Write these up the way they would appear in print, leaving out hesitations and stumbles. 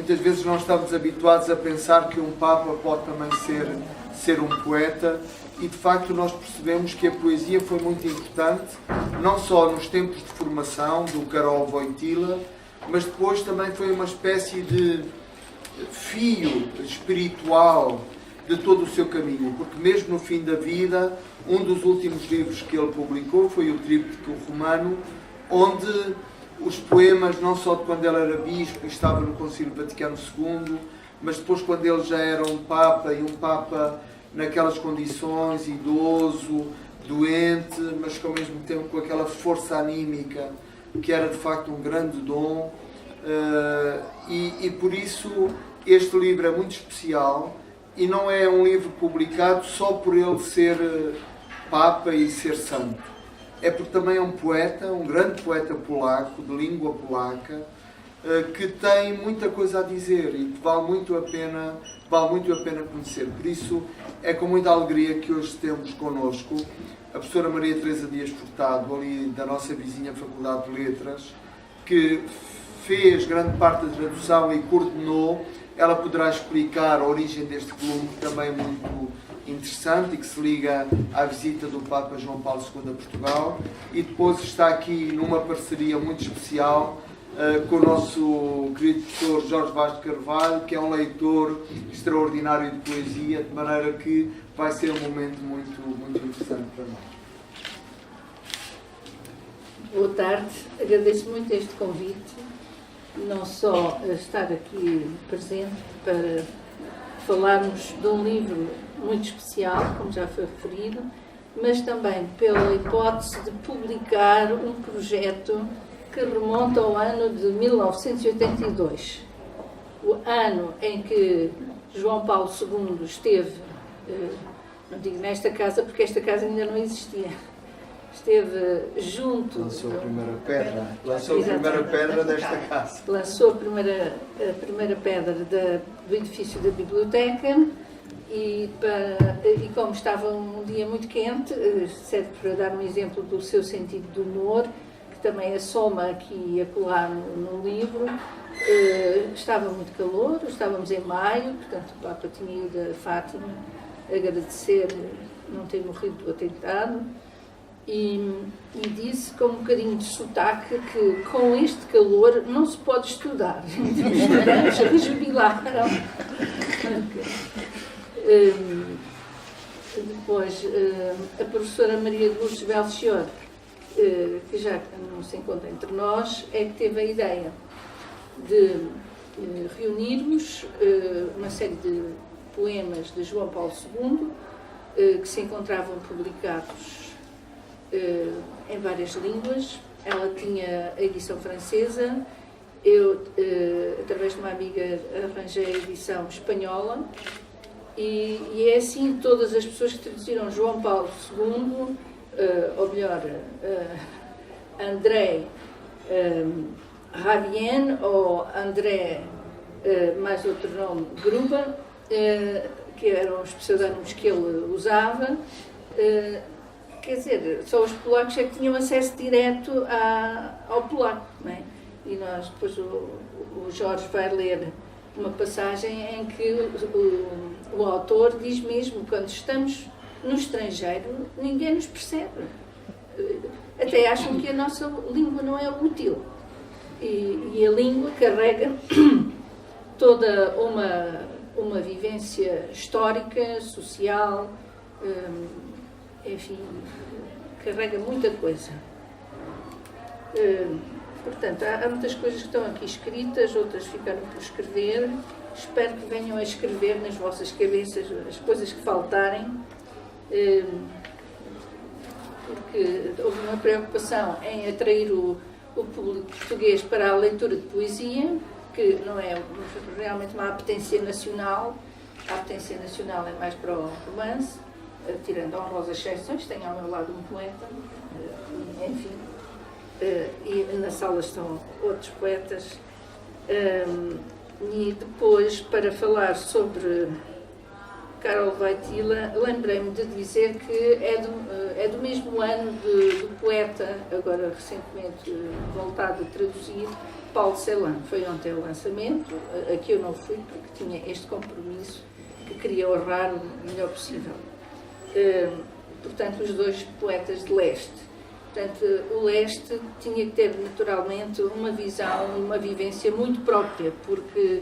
muitas vezes não estamos habituados a pensar que um Papa pode também ser um poeta, e de facto nós percebemos que a poesia foi muito importante, não só nos tempos de formação do Karol Wojtyła, mas depois também foi uma espécie de fio espiritual de todo o seu caminho, porque mesmo no fim da vida, um dos últimos livros que ele publicou foi o Tríptico Romano, onde os poemas, não só de quando ele era bispo e estava no Concílio Vaticano II, mas depois quando ele já era um Papa, e um Papa naquelas condições, idoso, doente, mas que ao mesmo tempo com aquela força anímica, que era de facto um grande dom, e por isso este livro é muito especial, e não é um livro publicado só por ele ser Papa e ser santo. É porque também é um poeta, um grande poeta polaco, de língua polaca, que tem muita coisa a dizer e que vale muito a pena conhecer. Por isso é com muita alegria que hoje temos connosco a professora Maria Teresa Dias Furtado, ali da nossa vizinha Faculdade de Letras, que fez grande parte da tradução e coordenou. Ela poderá explicar a origem deste volume, que também é muito interessante e que se liga à visita do Papa João Paulo II a Portugal, e depois está aqui numa parceria muito especial com o nosso querido professor Jorge Vaz de Carvalho, que é um leitor extraordinário de poesia, de maneira que vai ser um momento muito, muito interessante para nós. Boa tarde, agradeço muito este convite, não só estar aqui presente para falarmos de um livro muito especial, como já foi referido, mas também pela hipótese de publicar um projeto que remonta ao ano de 1982, o ano em que João Paulo II esteve, não digo nesta casa porque esta casa ainda não existia, esteve junto... Lançou a primeira pedra. Lançou a primeira pedra desta casa. Lançou a primeira pedra do edifício da biblioteca, e como estava um dia muito quente, serve para dar um exemplo do seu sentido de humor, que também assoma aqui e acolá no livro. Estava muito calor, estávamos em maio, portanto o Papa tinha ido a Fátima agradecer não ter morrido do atentado, e disse com um bocadinho de sotaque que com este calor não se pode estudar. Os estudantes rejubilaram. Depois, a professora Maria de Lourdes Belchior, que já não se encontra entre nós, é que teve a ideia de reunirmos uma série de poemas de João Paulo II, que se encontravam publicados em várias línguas. Ela tinha a edição francesa, eu, através de uma amiga, arranjei a edição espanhola, e é assim todas as pessoas que traduziram João Paulo II, ou melhor, André Rabien, ou André, mais outro nome, Gruber, que eram os pseudónimos que ele usava. Quer dizer, só os polacos é que tinham acesso direto ao polaco, não é? E nós, depois o Jorge vai ler uma passagem em que o autor diz mesmo: quando estamos no estrangeiro, ninguém nos percebe. Até acham que a nossa língua não é útil. E a língua carrega toda uma vivência histórica, social, enfim, carrega muita coisa. Portanto, há muitas coisas que estão aqui escritas, outras ficaram por escrever. Espero que venham a escrever nas vossas cabeças as coisas que faltarem, porque houve uma preocupação em atrair o público português para a leitura de poesia, que não é realmente uma apetência nacional. A apetência nacional é mais para o romance, tirando honrosas exceções. Tenho ao meu lado um poeta, enfim, e na sala estão outros poetas. E depois, para falar sobre Karol Wojtyła, lembrei-me de dizer que é do mesmo ano do poeta, agora recentemente voltado a traduzir, Paulo Celan. Foi ontem o lançamento, aqui eu não fui porque tinha este compromisso que queria honrar o melhor possível. Portanto, os dois poetas de leste. Portanto, o leste tinha que ter naturalmente uma visão, uma vivência muito própria, porque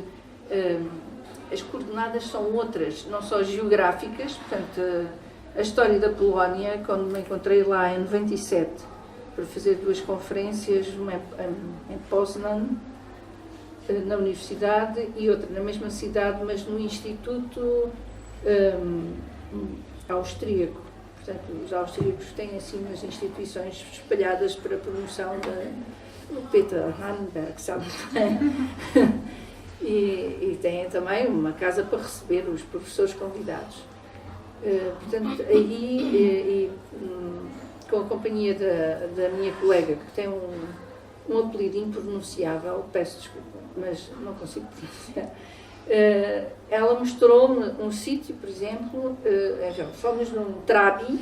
as coordenadas são outras, não só geográficas. Portanto, a história da Polónia, quando me encontrei lá em 97 para fazer 2 conferências, uma em Poznan, na universidade, e outra na mesma cidade, mas no Instituto Austríaco. Portanto, os austríacos têm assim umas instituições espalhadas para a promoção do Peter Handberg, sabe bem? E têm também uma casa para receber os professores convidados. Portanto, aí, com a companhia da minha colega, que tem um apelido impronunciável, peço desculpa, mas não consigo pronunciar, ela mostrou-me um sítio, por exemplo, fomos num trabi,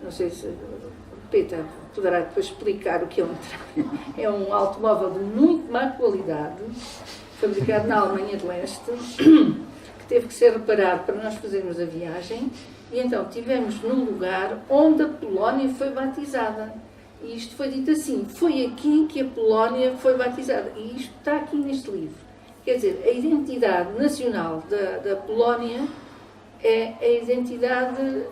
não sei se o Peter poderá depois explicar o que é um trabi. É um automóvel de muito má qualidade, fabricado na Alemanha de Leste, que teve que ser reparado para nós fazermos a viagem, e então estivemos num lugar onde a Polónia foi batizada. E isto foi dito assim: foi aqui que a Polónia foi batizada. E isto está aqui neste livro. Quer dizer, a identidade nacional da Polónia é a identidade,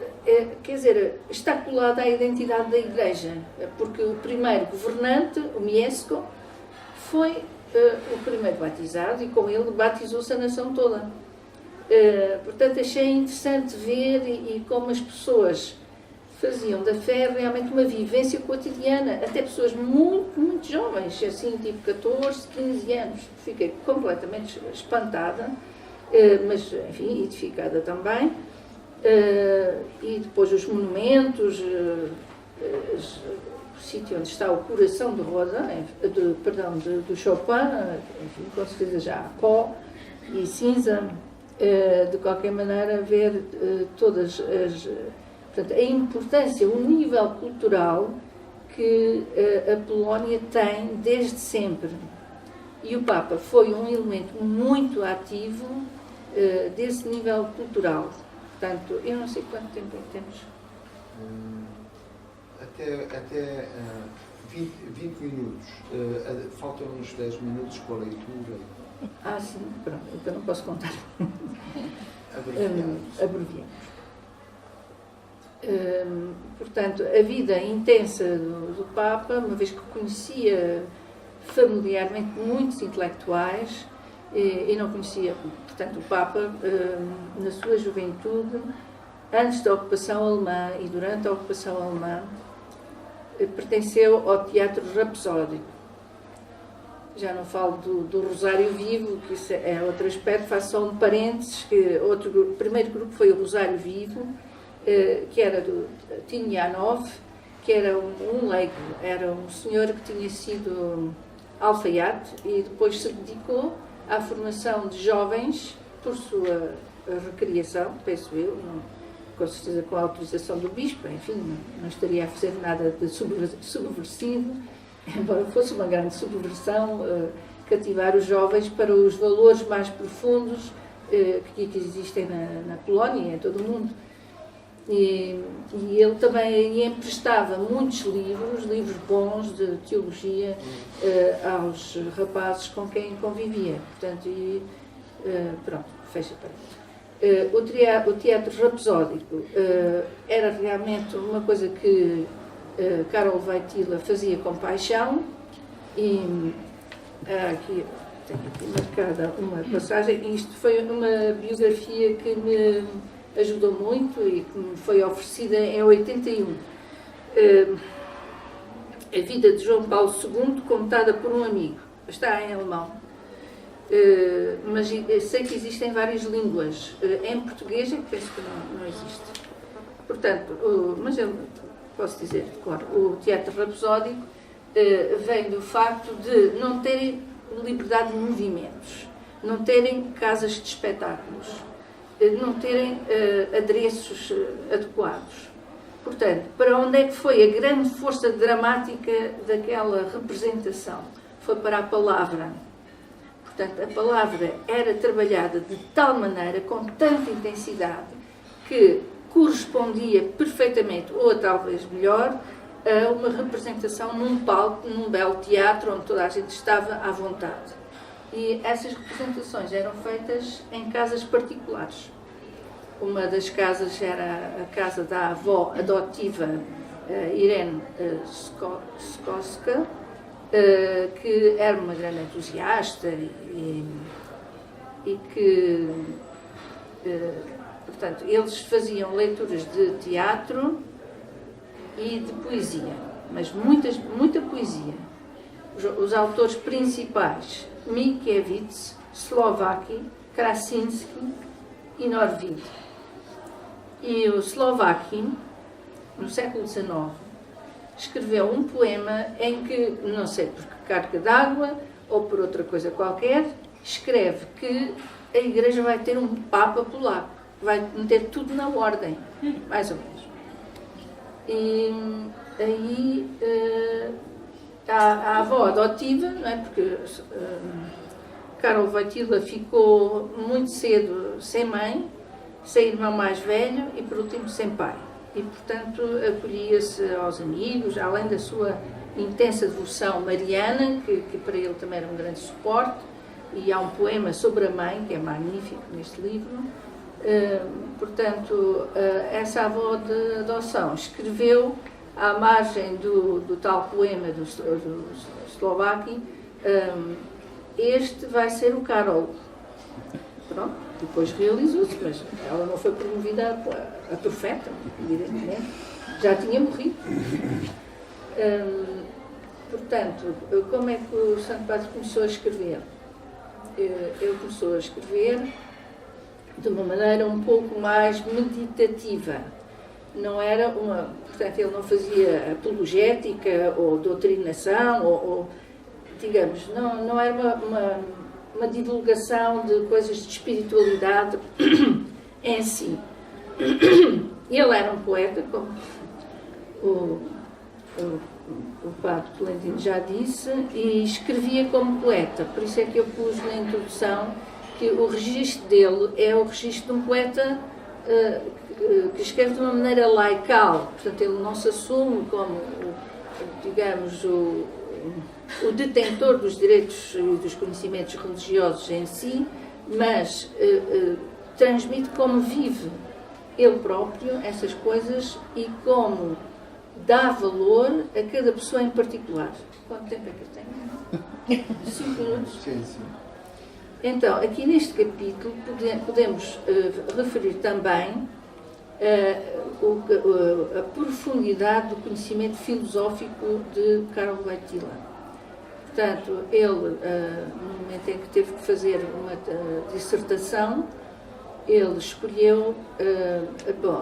quer dizer, está colada à identidade da Igreja, porque o primeiro governante, o Mieszko, foi o primeiro batizado, e com ele batizou-se a nação toda. Portanto, achei interessante ver e como as pessoas faziam da fé realmente uma vivência cotidiana, até pessoas muito, muito jovens, assim, tipo 14, 15 anos. Fiquei completamente espantada, mas, enfim, edificada também. E depois os monumentos, o sítio onde está o coração de Rosa, do Chopin, enfim, com certeza já há pó e cinza. De qualquer maneira, ver todas as... Portanto, a importância, o nível cultural que a Polónia tem desde sempre. E o Papa foi um elemento muito ativo desse nível cultural. Portanto, eu não sei quanto tempo é que temos. Até 20 minutos. Faltam-nos 10 minutos com a leitura. Ah, sim, pronto, então não posso contar. Abreviamos. Portanto, a vida intensa do Papa, uma vez que conhecia familiarmente muitos intelectuais, e não conhecia, portanto, o Papa, na sua juventude, antes da ocupação alemã e durante a ocupação alemã, pertenceu ao teatro rapsódico. Já não falo do Rosário Vivo, que isso é outro aspecto, faço só um parênteses, que o primeiro grupo foi o Rosário Vivo, que era do Tinyanov, que era um leigo, era um senhor que tinha sido alfaiate e depois se dedicou à formação de jovens por sua recriação, penso eu, com certeza com a autorização do bispo, enfim, não estaria a fazer nada de subversivo, embora fosse uma grande subversão, cativar os jovens para os valores mais profundos que existem na Polónia e em todo o mundo. E ele também emprestava muitos livros bons de teologia, aos rapazes com quem convivia. Portanto, pronto, fecha para o teatro rapsódico era realmente uma coisa que Karol Wojtyła fazia com paixão, e aqui, tenho aqui marcada uma passagem. Isto foi uma biografia que me ajudou muito e que me foi oferecida em 81. A vida de João Paulo II, contada por um amigo. Está em alemão. Mas sei que existem várias línguas. Em português é que penso que não existe. Portanto, mas eu posso dizer, claro, o teatro rapsódico vem do facto de não terem liberdade de movimentos, não terem casas de espetáculos. não terem adereços adequados. Portanto, para onde é que foi a grande força dramática daquela representação? Foi para a palavra. Portanto, a palavra era trabalhada de tal maneira, com tanta intensidade, que correspondia perfeitamente, ou talvez melhor, a uma representação num palco, num belo teatro, onde toda a gente estava à vontade. E essas representações eram feitas em casas particulares. Uma das casas era a casa da avó adotiva Irene Skoska, que era uma grande entusiasta e que, portanto, eles faziam leituras de teatro e de poesia, mas muita poesia. Os autores principais, Mickiewicz, Slovaki, Krasinski e Norvig. E o Slovaki, no século XIX, escreveu um poema em que, não sei por que carga d'água ou por outra coisa qualquer, escreve que a Igreja vai ter um Papa polaco, vai meter tudo na ordem, mais ou menos. E aí a avó adotiva, não é? Porque Karol Wojtyła ficou muito cedo sem mãe, sem irmão mais velho e, por último, sem pai. E, portanto, acolhia-se aos amigos, além da sua intensa devoção mariana, que para ele também era um grande suporte, e há um poema sobre a mãe, que é magnífico neste livro. Portanto, essa avó de adoção escreveu, à margem do tal poema do Slovaki, este vai ser o Karol. Pronto, depois realizou-se, mas ela não foi promovida a profeta, evidentemente, já tinha morrido. Portanto, como é que o Santo Padre começou a escrever? Ele começou a escrever de uma maneira um pouco mais meditativa. Não era portanto, ele não fazia apologética ou doutrinação, ou digamos, não era uma divulgação de coisas de espiritualidade em si. Ele era um poeta, como o Padre Tolentino já disse, e escrevia como poeta. Por isso é que eu pus na introdução que o registro dele é o registro de um poeta que escreve de uma maneira laical. Portanto, ele não se assume como, digamos, o detentor dos direitos e dos conhecimentos religiosos em si, mas transmite como vive ele próprio essas coisas e como dá valor a cada pessoa em particular. Quanto tempo é que eu tenho? 5 minutos? Sim, sim. Então, aqui neste capítulo podemos referir também a profundidade do conhecimento filosófico de Karol Wojtyła. Portanto, ele, no momento em que teve que fazer uma dissertação, ele escolheu,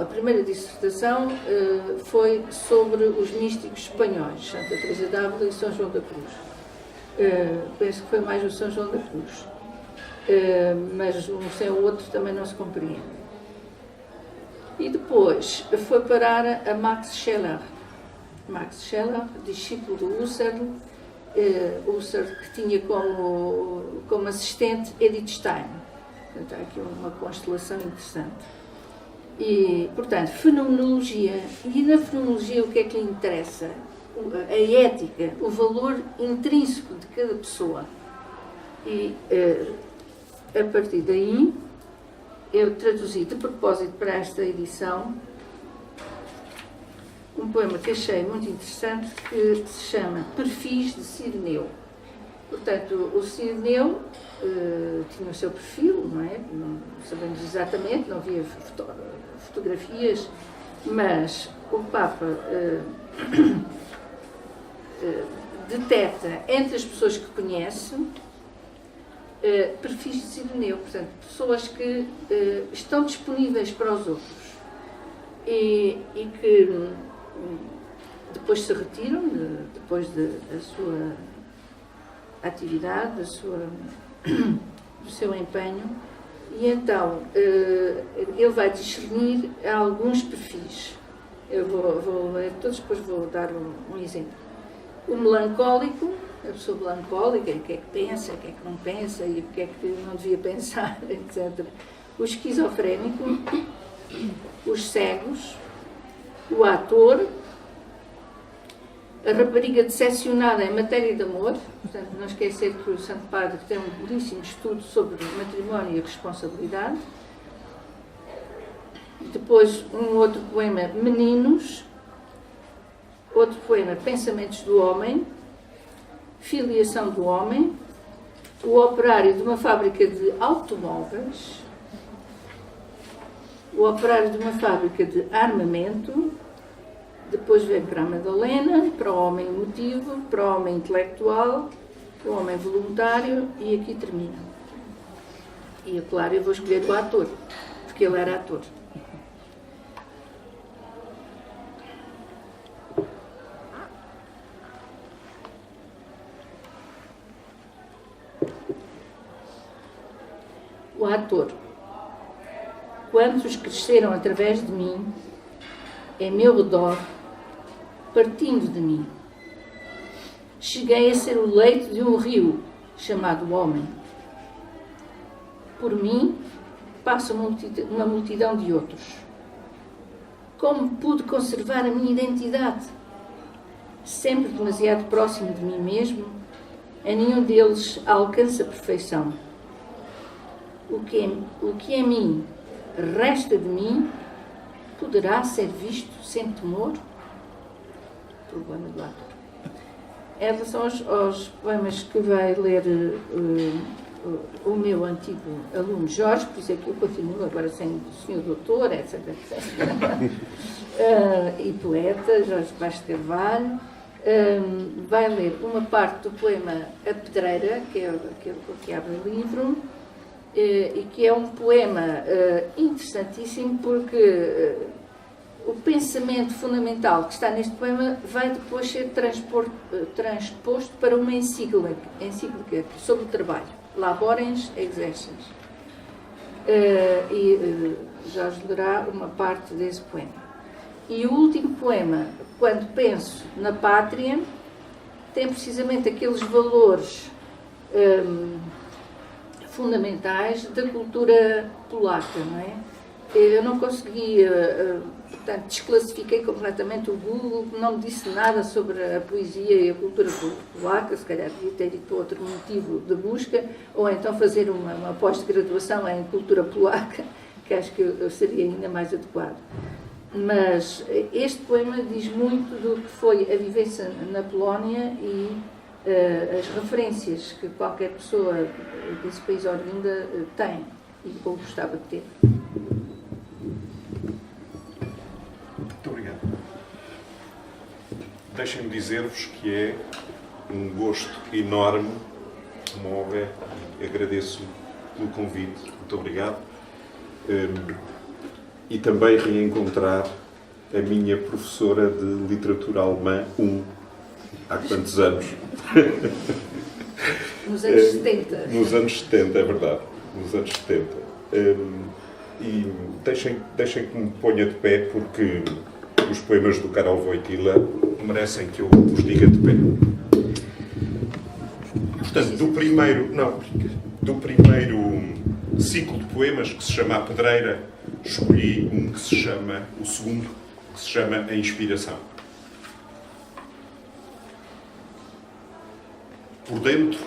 a primeira dissertação foi sobre os místicos espanhóis, Santa Teresa d'Ávila e São João da Cruz. Penso que foi mais o São João da Cruz, mas um sem o outro também não se compreende. E depois foi parar a Max Scheler. Max Scheler, discípulo do Husserl, que tinha como assistente Edith Stein. Portanto, há aqui uma constelação interessante. E, portanto, fenomenologia. E na fenomenologia o que é que lhe interessa? A ética, o valor intrínseco de cada pessoa. E, a partir daí, eu traduzi de propósito para esta edição um poema que achei muito interessante, que se chama Perfis de Cireneu. Portanto, o Cireneu tinha o seu perfil, não é? Não sabemos exatamente, não havia fotografias, mas o Papa detecta entre as pessoas que conhece perfis de Cireneu, portanto, pessoas que estão disponíveis para os outros e que depois se retiram, depois da sua atividade, do seu empenho, E então, ele vai discernir alguns perfis. Eu vou ler todos, depois vou dar um exemplo. O melancólico, a pessoa melancólica, o que é que pensa, o que é que não pensa, e o que é que não devia pensar, etc. O esquizofrénico, os cegos, o ator, a rapariga decepcionada em matéria de amor. Portanto, não esquecer que o Santo Padre tem um belíssimo estudo sobre matrimónio e responsabilidade. Depois, um outro poema, Meninos. Outro poema, Pensamentos do Homem. Filiação do Homem. O operário de uma fábrica de automóveis. O operário de uma fábrica de armamento. Depois vem para a Madalena, para o homem emotivo, para o homem intelectual, para o homem voluntário, e aqui termina. E, é claro, eu vou escolher o ator, porque ele era ator. O ator. Quantos cresceram através de mim, em meu redor, partindo de mim. Cheguei a ser o leito de um rio, chamado homem. Por mim, passa uma multidão de outros. Como pude conservar a minha identidade? Sempre demasiado próximo de mim mesmo, a nenhum deles alcança a perfeição. O que em mim resta de mim poderá ser visto sem temor? Problema do ator. Em relação aos poemas que vai ler o meu antigo aluno Jorge, por isso é que eu continuo agora sendo o senhor doutor, etc. E poeta, Jorge Vaz de Carvalho, vai ler uma parte do poema A Pedreira, que é aquele que abre o livro, e que é um poema interessantíssimo porque o pensamento fundamental que está neste poema vai depois ser transposto para uma encíclica sobre o trabalho, Laborens Exercens. E Jorge lerá uma parte desse poema. E o último poema, Quando Penso na Pátria, tem precisamente aqueles valores fundamentais da cultura polaca, não é? Eu não conseguia, portanto, desclassifiquei completamente o Google, não me disse nada sobre a poesia e a cultura polaca, se calhar devia ter ido outro motivo de busca, ou então fazer uma pós-graduação em cultura polaca, que acho que seria ainda mais adequado. Mas este poema diz muito do que foi a vivência na Polónia e as referências que qualquer pessoa desse país oriunda tem ou gostava de ter. Muito obrigado. Deixem-me dizer-vos que é um gosto enorme, uma honra, e agradeço pelo convite. Muito obrigado. E também reencontrar a minha professora de literatura alemã 1, há quantos anos? Nos anos 70. Nos anos 70, é verdade. Nos anos 70. E deixem que me ponha de pé, porque os poemas do Karol Wojtyła merecem que eu os diga de pé. Portanto, do primeiro ciclo de poemas, que se chama A Pedreira, escolhi o segundo, que se chama A Inspiração. Por dentro,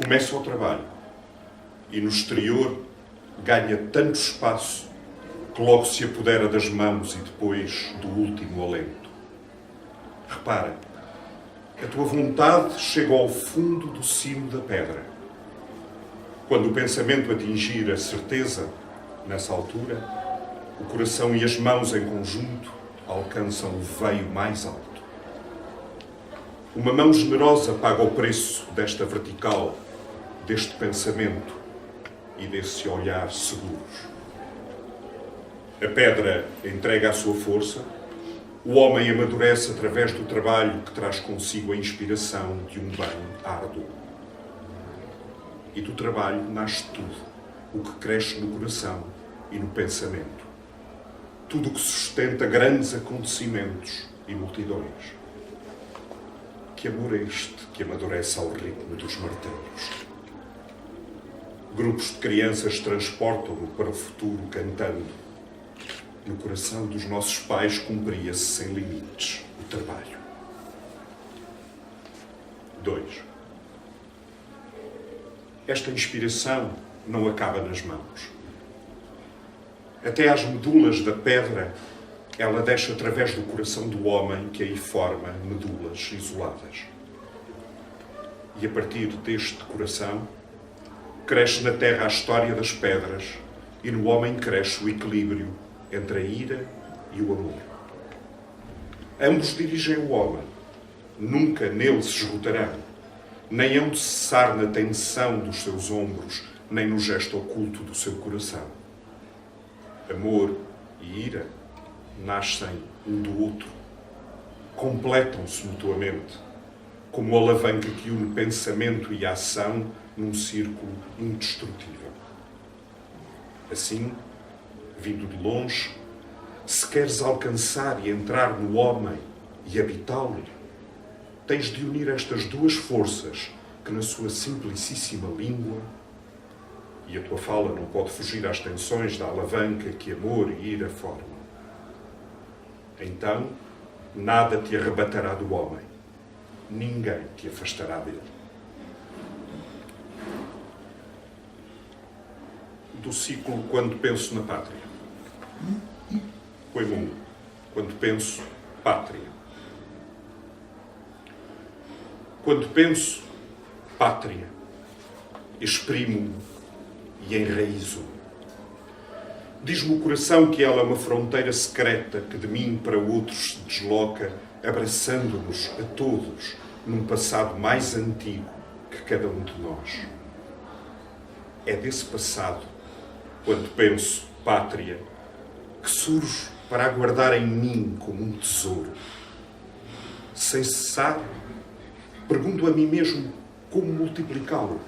começa o trabalho, e no exterior ganha tanto espaço que logo se apodera das mãos e depois do último alento. Repara, a tua vontade chega ao fundo do cimo da pedra. Quando o pensamento atingir a certeza, nessa altura, o coração e as mãos em conjunto alcançam o veio mais alto. Uma mão generosa paga o preço desta vertical, deste pensamento e desse olhar seguros. A pedra entrega a sua força, o homem amadurece através do trabalho que traz consigo a inspiração de um banho árduo. E do trabalho nasce tudo. o que cresce no coração e no pensamento. Tudo o que sustenta grandes acontecimentos e multidões. Que amor é este que amadurece ao ritmo dos martelos? Grupos de crianças transportam-no para o futuro cantando. No coração dos nossos pais cumpria-se sem limites o trabalho. 2. Esta inspiração não acaba nas mãos. Até às medulas da pedra, ela desce através do coração do homem que aí forma medulas isoladas. E a partir deste coração, cresce na terra a história das pedras e no homem cresce o equilíbrio entre a ira e o amor. Ambos dirigem o homem, nunca nele se esgotarão, nem hão de cessar na tensão dos seus ombros, nem no gesto oculto do seu coração. Amor e ira nascem um do outro, completam-se mutuamente, como a alavanca que une pensamento e ação num círculo indestrutível. Assim, vindo de longe, se queres alcançar e entrar no homem e habitá-lo, tens de unir estas duas forças que na sua simplicíssima língua, e a tua fala não pode fugir às tensões da alavanca que amor e ira formam. Então, nada te arrebatará do homem, ninguém te afastará dele. Do ciclo Quando Penso na Pátria. Poema 1. Quando penso, pátria. Quando penso, pátria, exprimo-me e enraizo-me. Diz-me o coração que ela é uma fronteira secreta que de mim para outros se desloca, abraçando-nos a todos num passado mais antigo que cada um de nós. É desse passado, quando penso pátria, que surjo para aguardar em mim como um tesouro. Sem cessar, pergunto a mim mesmo como multiplicá-lo,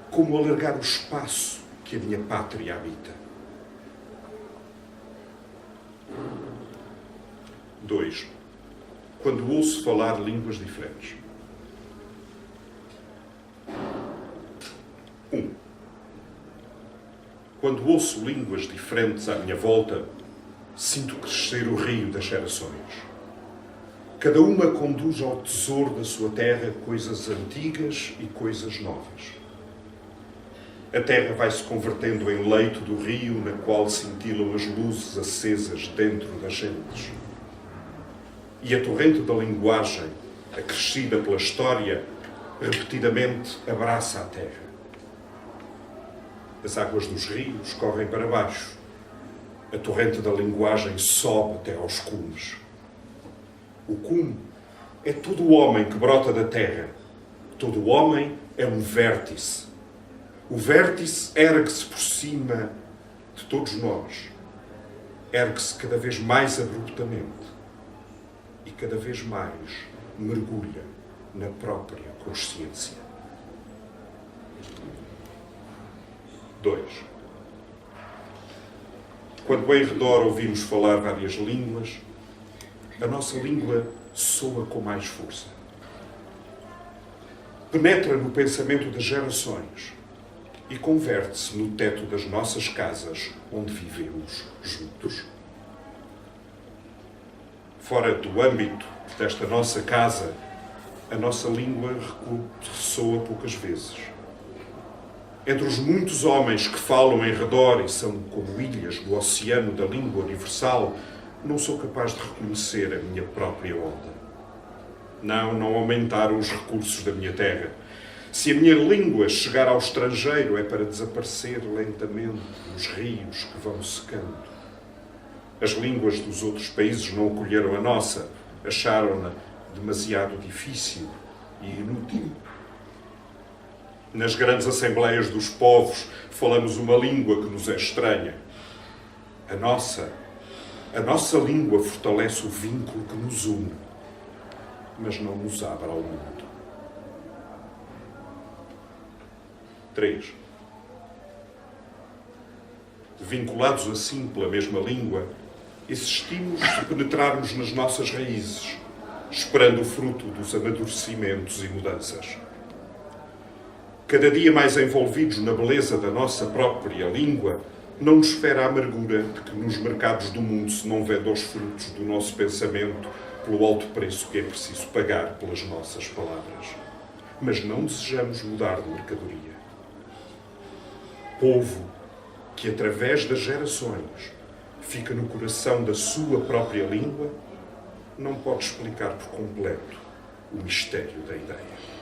como alargar o espaço que a minha pátria habita. 2. Quando ouço falar línguas diferentes. 1. Quando ouço línguas diferentes à minha volta, sinto crescer o rio das gerações. Cada uma conduz ao tesouro da sua terra coisas antigas e coisas novas. A terra vai-se convertendo em leito do rio, na qual cintilam as luzes acesas dentro das gentes. E a torrente da linguagem, acrescida pela história, repetidamente abraça a terra. As águas dos rios correm para baixo. A torrente da linguagem sobe até aos cumes. O cume é todo o homem que brota da terra. Todo o homem é um vértice. O vértice ergue-se por cima de todos nós. Ergue-se cada vez mais abruptamente e cada vez mais mergulha na própria consciência. 2. Quando em redor ouvimos falar várias línguas, a nossa língua soa com mais força. Penetra no pensamento das gerações e converte-se no teto das nossas casas onde vivemos juntos. Fora do âmbito desta nossa casa, a nossa língua ressoa poucas vezes. Entre os muitos homens que falam em redor e são como ilhas do oceano da língua universal, não sou capaz de reconhecer a minha própria onda. Não aumentaram os recursos da minha terra. Se a minha língua chegar ao estrangeiro, é para desaparecer lentamente nos rios que vão secando. As línguas dos outros países não acolheram a nossa, acharam-na demasiado difícil e inútil. Nas grandes assembleias dos povos falamos uma língua que nos é estranha. A nossa língua fortalece o vínculo que nos une, mas não nos abre ao mundo. 3. vinculados assim pela mesma língua, existimos se penetrarmos nas nossas raízes, esperando o fruto dos amadurecimentos e mudanças. Cada dia mais envolvidos na beleza da nossa própria língua, não nos fere a amargura de que nos mercados do mundo se não venda os frutos do nosso pensamento pelo alto preço que é preciso pagar pelas nossas palavras. Mas não desejamos mudar de mercadoria. Povo que, através das gerações, fica no coração da sua própria língua, não pode explicar por completo o mistério da ideia.